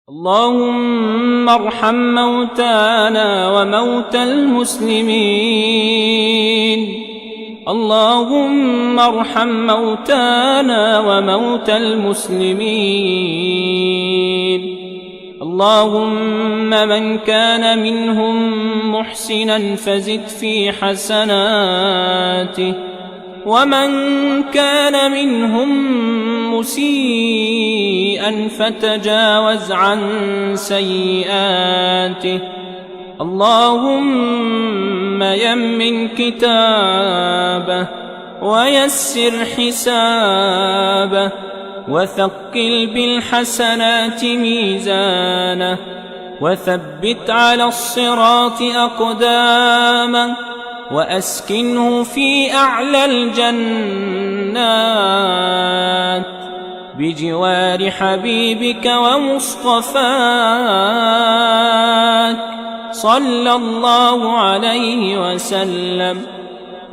اللهم ارحم موتانا وموتى المسلمين. اللهم ارحم موتانا وموتى المسلمين. اللهم من كان منهم محسنا فزد في حسناته، ومن كان منهم مسيئا فتجاوز عن سيئاته. اللهم يمن كتابه ويسر حسابه وثقل بالحسنات ميزانه، وثبت على الصراط أقدامه، وأسكنه في أعلى الجنات بجوار حبيبك ومصطفاك صلى الله عليه وسلم.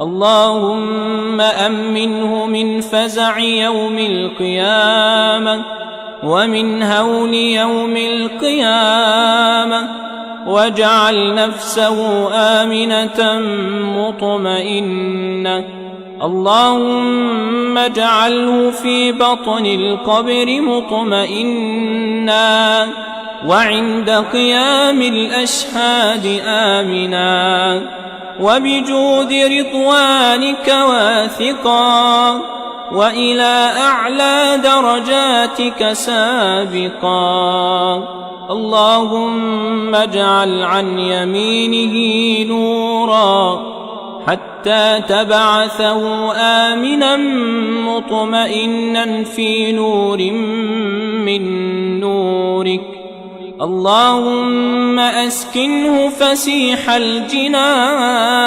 اللهم أمنه من فزع يوم القيامة ومن هول يوم القيامة، واجعل نفسه آمنة مطمئنة. اللهم اجعله في بطن القبر مطمئنا، وعند قيام الأشهاد آمنا، وبجود رضوانك واثقا، وإلى أعلى درجاتك سابقا. اللهم اجعل عن يمينه نورا حتى تبعثه آمنا مطمئنا في نور من نورك. اللهم أسكنه فسيح الجنان،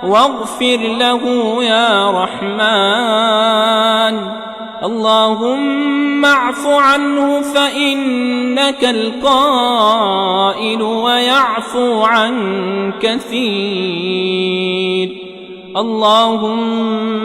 واغفر له يا رحمن. اللهم اعف عنه فإنك القائل ويعفو عن كثير. اللهم